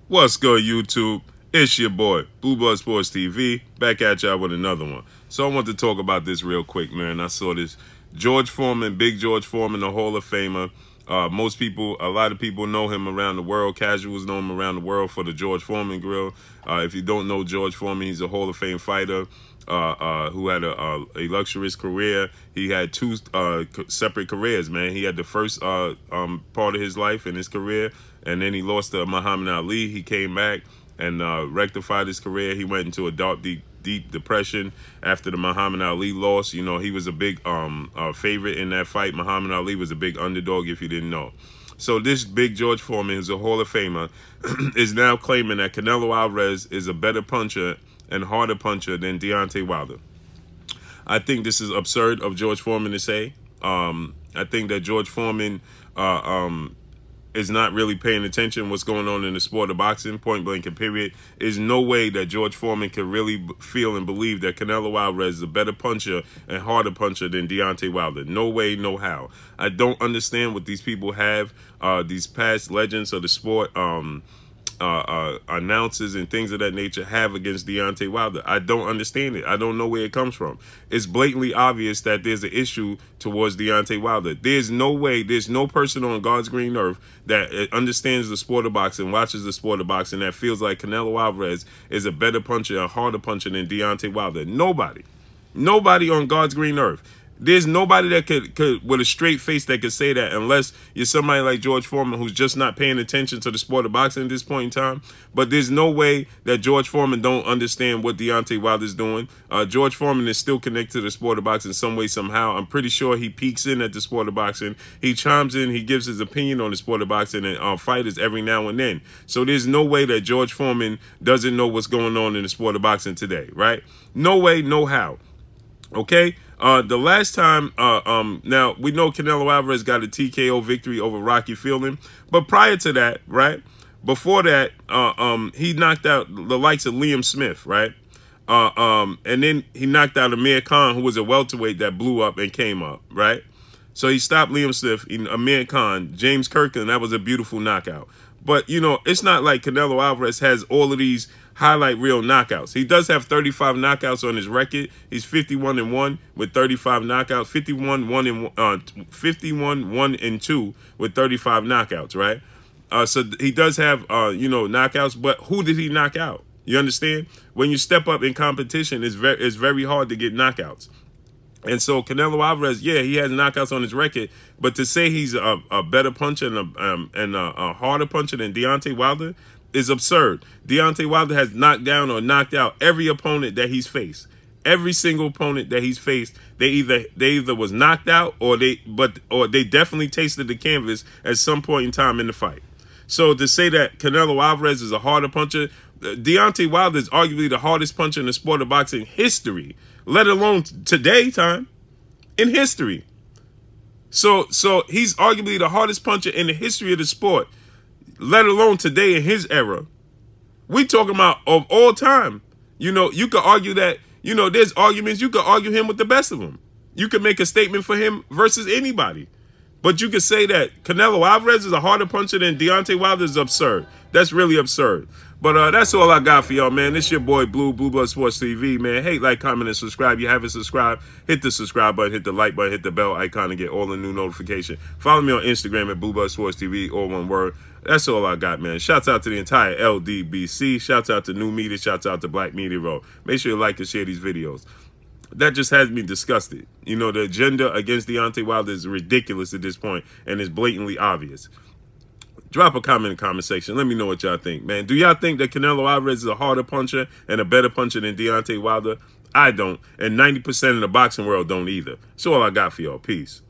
What's good, YouTube? It's your boy, Blue Blood Sports TV, back at y'all with another one. So I want to talk about this real quick, man. I saw this George Foreman, Big George Foreman, the Hall of Famer. A lot of people know him around the world. Casuals know him around the world for the George Foreman grill. If you don't know George Foreman, he's a Hall of Fame fighter who had a luxurious career. He had two separate careers, man. He had the first part of his life in his career, and then he lost to Muhammad Ali. He came back and rectified his career. He went into a dark, deep depression after the Muhammad Ali loss. You know, he was a big favorite in that fight. Muhammad Ali was a big underdog, if you didn't know. So this Big George Foreman, who's a Hall of Famer, is now claiming that Canelo Alvarez is a better puncher and harder puncher than Deontay Wilder. I think this is absurd of George Foreman to say. I think that George Foreman is not really paying attention to what's going on in the sport of boxing, point blank and period. There's no way that George Foreman can really feel and believe that Canelo Alvarez is a better puncher and harder puncher than Deontay Wilder. No way, no how. I don't understand what these people have, these past legends of the sport, announcers and things of that nature have against Deontay Wilder. I don't understand it. I don't know where it comes from. It's blatantly obvious that there's an issue towards Deontay Wilder. There's no way, there's no person on God's green earth that understands the sport of boxing, watches the sport of boxing, that feels like Canelo Alvarez is a better puncher, a harder puncher than Deontay Wilder. Nobody. Nobody on God's green earth. There's nobody that could with a straight face that could say that, unless you're somebody like George Foreman who's just not paying attention to the sport of boxing at this point in time. But there's no way that George Foreman don't understand what Deontay Wilder's doing. George Foreman is still connected to the sport of boxing some way, somehow. I'm pretty sure he peeks in at the sport of boxing. He chimes in, he gives his opinion on the sport of boxing and fighters every now and then. So there's no way that George Foreman doesn't know what's going on in the sport of boxing today, right? No way, no how. Okay? The last time, now we know Canelo Alvarez got a TKO victory over Rocky Fielding, but prior to that, right, before that, he knocked out the likes of Liam Smith, right, and then he knocked out Amir Khan, who was a welterweight that blew up and came up, right. So he stopped Liam Smith, Amir Khan, James Kirkland. That was a beautiful knockout. But, you know, it's not like Canelo Alvarez has all of these highlight reel knockouts. He does have 35 knockouts on his record. He's 51-1 with 35 knockouts, 51-1-2 with 35 knockouts, right? So he does have, you know, knockouts, but who did he knock out? You understand? When you step up in competition, it's very hard to get knockouts. And so Canelo Alvarez, yeah, he has knockouts on his record, but to say he's a better puncher and a harder puncher than Deontay Wilder is absurd. Deontay Wilder has knocked down or knocked out every opponent that he's faced. Every single opponent that he's faced, they either was knocked out or they definitely tasted the canvas at some point in time in the fight. So to say that Canelo Alvarez is a harder puncher, Deontay Wilder is arguably the hardest puncher in the sport of boxing history, let alone today time in history. So he's arguably the hardest puncher in the history of the sport, let alone today in his era. We talking about of all time. You know, you could argue that, you know, there's arguments, you could argue him with the best of them. You could make a statement for him versus anybody. But you could say that Canelo Alvarez is a harder puncher than Deontay Wilder is absurd. That's really absurd. But that's all I got for y'all, man. This your boy, Blue Blood Sports TV, man. Hey, like, comment, and subscribe. You haven't subscribed, hit the subscribe button, hit the like button, hit the bell icon to get all the new notifications. Follow me on Instagram at Blue Blood Sports TV, all one word. That's all I got, man. Shouts out to the entire LDBC. Shouts out to New Media. Shouts out to Black Media Row. Make sure you like and share these videos. That just has me disgusted. You know, the agenda against Deontay Wilder is ridiculous at this point, and it's blatantly obvious. Drop a comment in the comment section. Let me know what y'all think, man. Do y'all think that Canelo Alvarez is a harder puncher and a better puncher than Deontay Wilder? I don't, and 90% of the boxing world don't either. That's all I got for y'all. Peace.